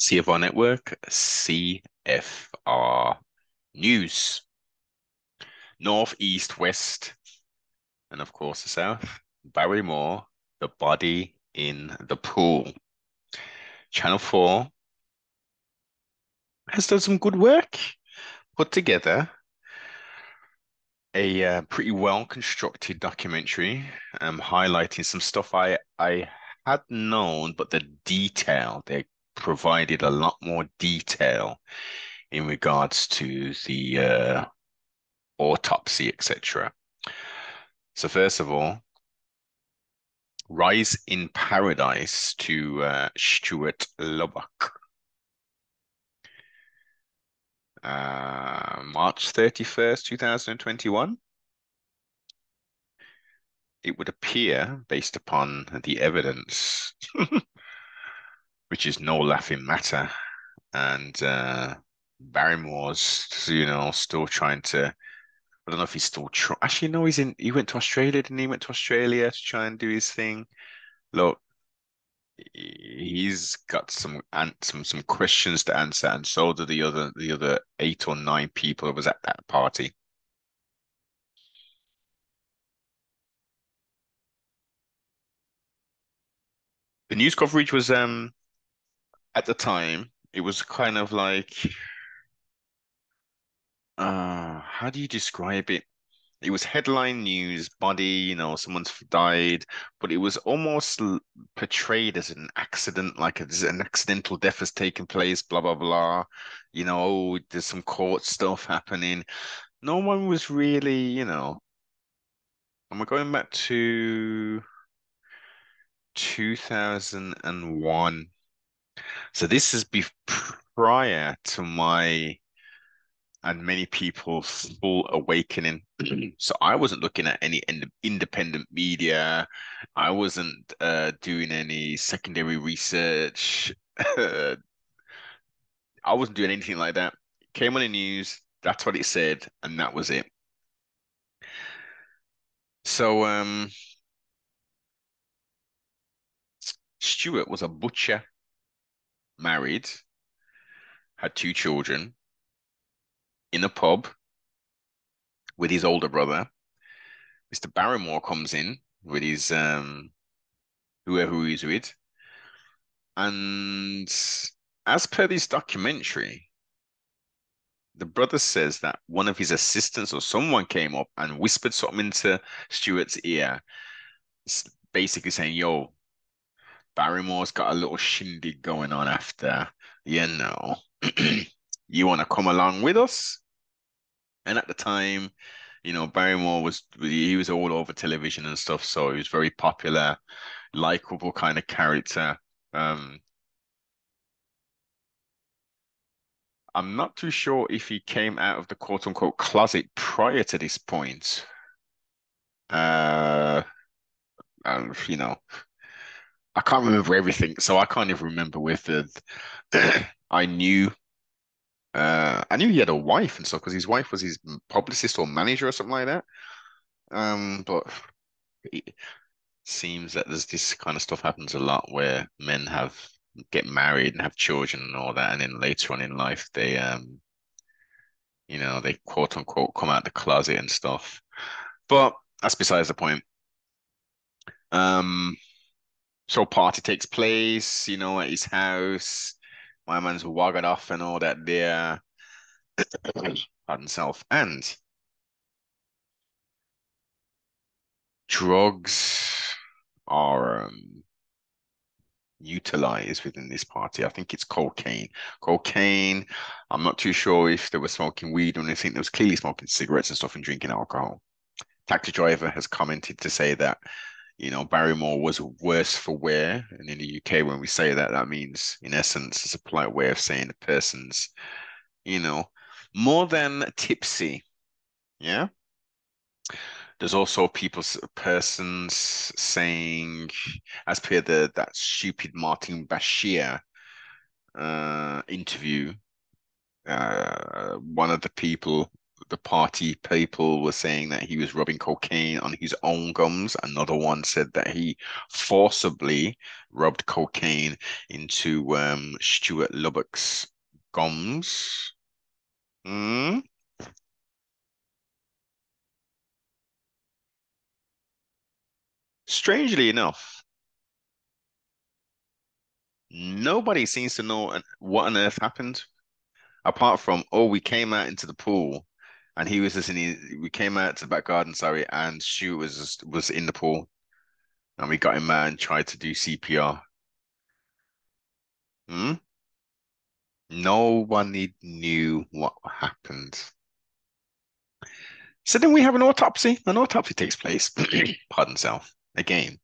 CFR Network, CFR News, North, East, West, and of course the South. Barrymore, the body in the pool. Channel 4 has done some good work, put together a pretty well constructed documentary, highlighting some stuff I had known, but the detail they provided a lot more detail in regards to the autopsy, etc. So first of all, Rise in Paradise to Stuart Lubbock. March 31st, 2021. It would appear, based upon the evidence, which is no laughing matter, and Barrymore's, still trying to. I don't know if he's still trying. Actually, no, he went to Australia, didn't he? Went to Australia to try and do his thing. Look, he's got some questions to answer, and so do the other 8 or 9 people that was at that party. The news coverage was at the time it was kind of like how do you describe it? It was headline news, body, someone's died, but it was almost portrayed as an accident, like an accidental death has taken place, blah blah blah. Oh, there's some court stuff happening. No one was really, and we're going back to 2001. So this is prior to my and many people's full awakening. So I wasn't looking at any independent media. I wasn't doing any secondary research. I wasn't doing anything like that. Came on the news, that's what it said, and that was it. So Stuart was a butcher, married, had 2 children, in a pub with his older brother. Mr. Barrymore comes in with his whoever he's with, and as per this documentary, the brother says that one of his assistants or someone came up and whispered something into Stuart's ear, basically saying, "Yo, Barrymore's got a little shindig going on after, you know, you want to come along with us?" And at the time, Barrymore he was all over television and stuff, so he was very popular, likable kind of character. Um, I'm not too sure if he came out of the quote unquote closet prior to this point. Uh, you know, I can't remember everything, so I can't even remember with the. I knew, I knew he had a wife and stuff because his wife was his publicist or manager or something like that. But it seems that there's this kind of stuff happens a lot where men get married and have children and all that, and then later on in life they quote unquote come out the closet and stuff. But that's besides the point. Um, so party takes place, at his house. My man's wagging off and all that there. Pardon self. And drugs are utilized within this party. I think it's cocaine. Cocaine. I'm not too sure if they were smoking weed or anything. They was clearly smoking cigarettes and stuff and drinking alcohol. Taxi driver has commented to say that, Barrymore was worse for wear. And in the UK, when we say that, that means, in essence, it's a polite way of saying the person's, you know, more than tipsy. Yeah. There's also persons saying, as per that stupid Martin Bashir interview, one of the people the party people were saying that he was rubbing cocaine on his own gums. Another one said that he forcibly rubbed cocaine into Stuart Lubbock's gums. Mm. Strangely enough, nobody seems to know what on earth happened, apart from, oh, we came out into the pool and he was just in we came out to the back garden, sorry, and Stuart was in the pool and we got him out and tried to do CPR. Hmm? Nobody knew what happened. So then we have an autopsy. An autopsy takes place, pardon self, again.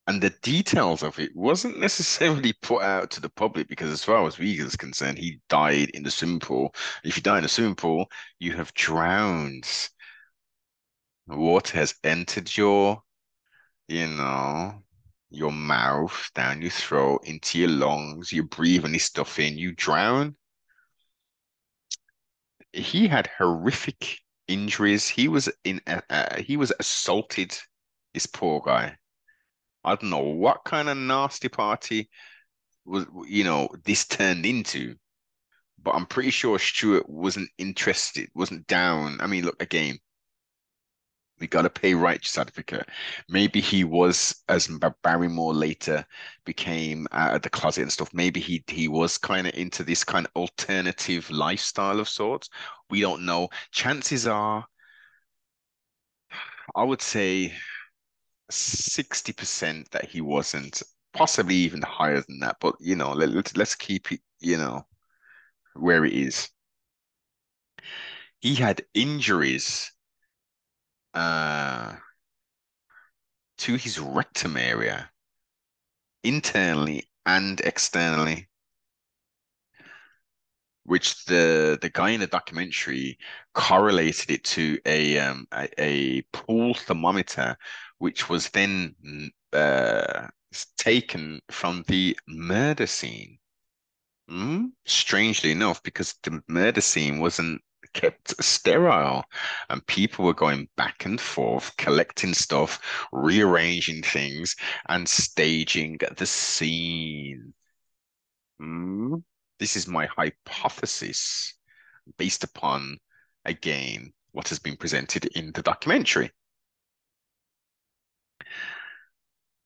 And the details of it wasn't necessarily put out to the public because, as far as we is concerned, he died in the swimming pool. If you die in a swimming pool, you have drowned. Water has entered your mouth, down your throat, into your lungs. You breathe any stuff in, you drown. He had horrific injuries. He was assaulted. This poor guy. I don't know what kind of nasty party this turned into, but I'm pretty sure Stuart wasn't interested, wasn't down. I mean, look, again, we got to pay righteous advocate. Maybe he was, as Barrymore later became out of the closet and stuff. Maybe he was kind of into this kind of alternative lifestyle of sorts. We don't know. Chances are, I would say 60% that he wasn't, possibly even higher than that. But let's keep it, where it is. He had injuries uh to his rectum area, internally and externally, which the guy in the documentary correlated it to a pool thermometer, which was then taken from the murder scene. Strangely enough, because the murder scene wasn't kept sterile, and people were going back and forth, collecting stuff, rearranging things, and staging the scene. Mm. This is my hypothesis based upon, again, what has been presented in the documentary.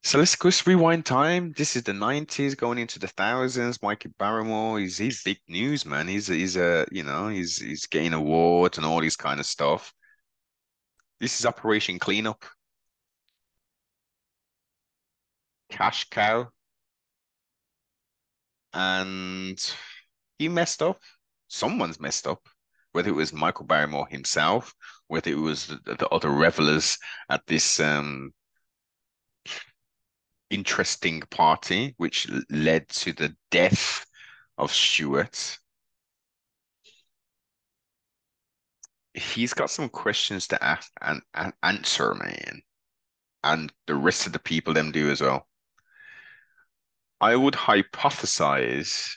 So let's rewind time. This is the 90s going into the thousands. Michael Barrymore, he's big news, man. He's getting awards and all this kind of stuff. This is Operation Cleanup, cash cow, and he messed up. Someone's messed up. Whether it was Michael Barrymore himself, whether it was the other revelers at this interesting party, which led to the death of Stuart. He's got some questions to ask and answer, man. And the rest of the people them do as well. I would hypothesize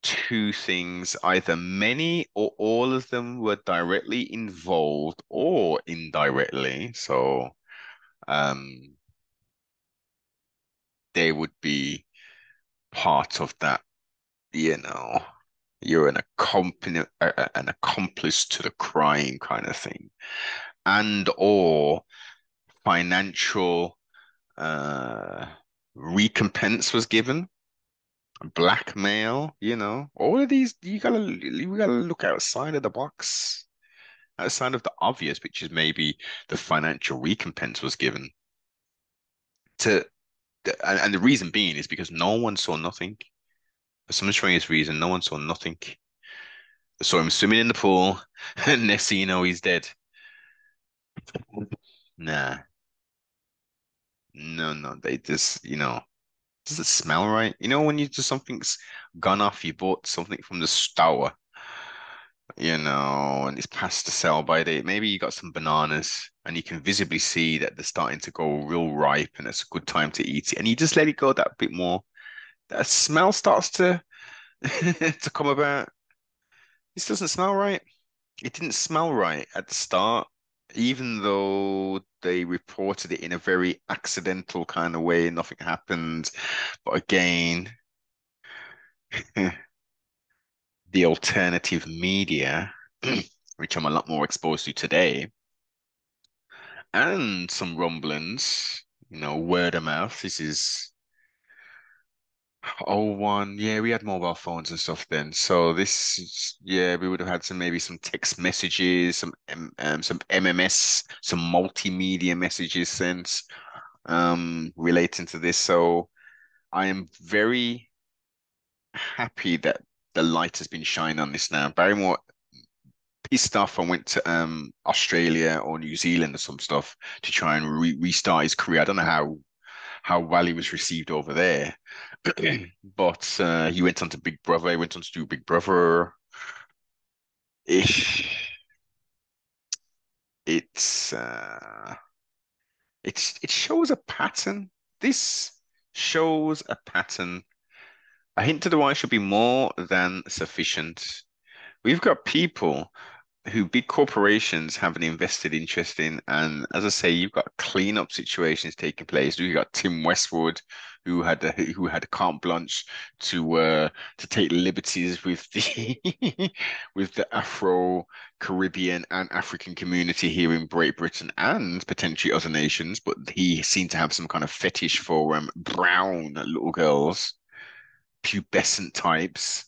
two things. Either many or all of them were directly involved or indirectly. So um they would be part of that, you know, you're an accomplice to the crime kind of thing. And or financial uh recompense was given, blackmail, all of these. You gotta look outside of the box, outside of the obvious, which is maybe the financial recompense was given to and the reason being is because no one saw nothing. For some strange reason, no one saw nothing. They saw him swimming in the pool, and next thing you know, he's dead. Nah, no, no, they just, does it smell right? When you just something's gone off, you bought something from the store, and it's past the sell by date. Maybe you got some bananas and you can visibly see that they're starting to go real ripe and it's a good time to eat it. And you just let it go that bit more. That smell starts to to come about. This doesn't smell right. It didn't smell right at the start, even though they reported it in a very accidental kind of way. Nothing happened. But again, the alternative media, which I'm a lot more exposed to today, and some rumblings, word of mouth. This is oh one, yeah, we had mobile phones and stuff then. So yeah, we would have had maybe some text messages, some MMS, some multimedia messages sent relating to this. So I am very happy that the light has been shined on this now. Barrymore pissed off and went to Australia or New Zealand or some stuff to try and restart his career. I don't know how well he was received over there. But he went on to Big Brother. He went on to do Big Brother. It, it's it shows a pattern. This shows a pattern. A hint to the why should be more than sufficient. We've got people who big corporations have an invested interest in. And as I say, you've got cleanup situations taking place. You've got Tim Westwood, who had a carte blanche to take liberties with the with the Afro Caribbean and African community here in Great Britain and potentially other nations. But he seemed to have some kind of fetish for brown little girls, pubescent types.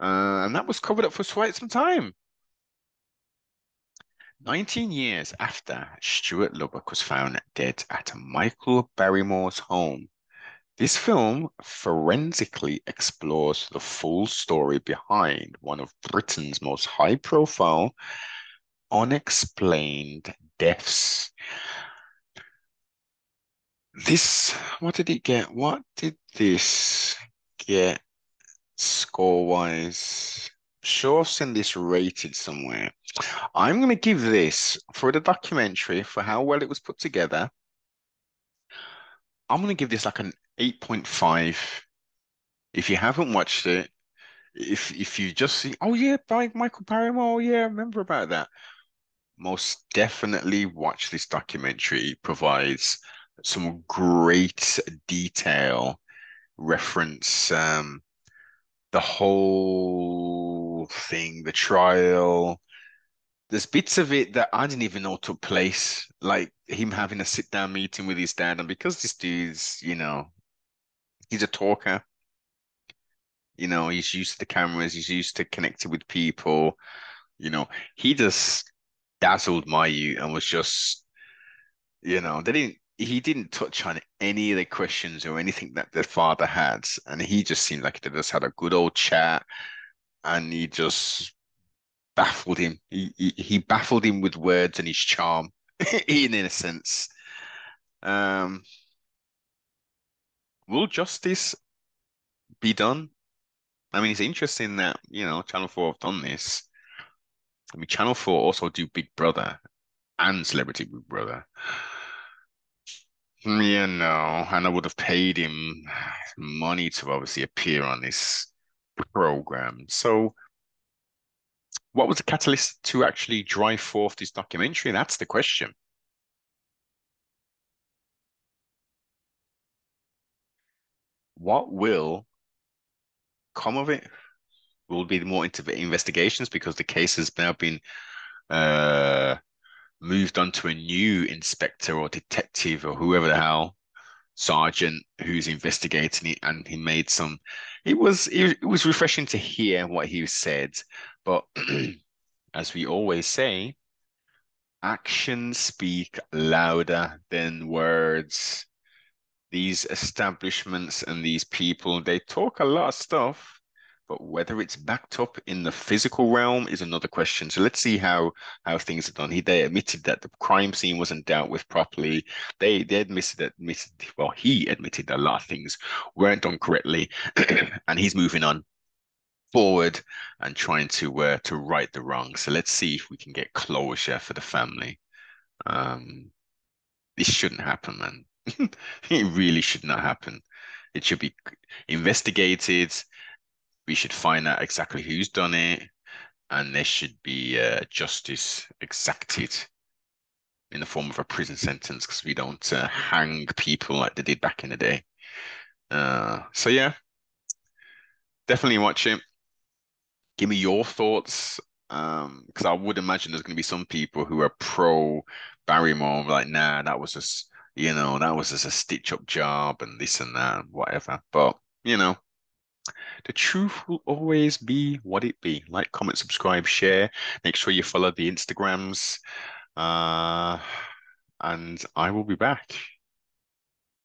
And that was covered up for quite some time. 19 years after Stuart Lubbock was found dead at Michael Barrymore's home, this film forensically explores the full story behind one of Britain's most high-profile, unexplained deaths. What did it get? What did this get score-wise? Sure, I've seen this rated somewhere. I'm going to give this for the documentary for how well it was put together. I'm going to give this like an 8.5. If you haven't watched it, if you just see, oh yeah, by Michael Barrymore, oh, yeah, I remember about that. Most definitely watch this documentary. It provides some great detail, reference the whole thing, the trial. There's bits of it that I didn't even know took place, like him having a sit down meeting with his dad. And because this dude's, he's a talker, he's used to the cameras, he's used to connecting with people, you know, he just dazzled my youth and was just, he didn't touch on any of the questions or anything that the father had. And he just seemed like they just had a good old chat and he just baffled him. He baffled him with words and his charm, in innocence. Um, will justice be done? I mean, it's interesting that, Channel 4 have done this. I mean, Channel 4 also do Big Brother and Celebrity Big Brother. And I would have paid him money to obviously appear on this program. So, what was the catalyst to actually drive forth this documentary? That's the question. What will come of it? Will be more into the investigations because the case has now been uh, moved on to a new inspector or detective or whoever the hell sergeant who's investigating it, and he made some. It was refreshing to hear what he said, but as we always say, actions speak louder than words. These establishments and these people, they talk a lot of stuff, but whether it's backed up in the physical realm is another question. So let's see how things are done. They admitted that the crime scene wasn't dealt with properly. They admitted well, he admitted that a lot of things weren't done correctly, and he's moving on forward and trying to right the wrong. So let's see if we can get closure for the family. Um, this shouldn't happen, man. It really should not happen. It should be investigated. We should find out exactly who's done it. and there should be justice exacted in the form of a prison sentence because we don't hang people like they did back in the day. So yeah, definitely watch it. Give me your thoughts. Because I would imagine there's going to be some people who are pro Barrymore, like, nah, that was just, that was just a stitch up job and this and that and whatever. But, the truth will always be what it be. Like, comment, subscribe, share. Make sure you follow the Instagrams. Uh, and I will be back.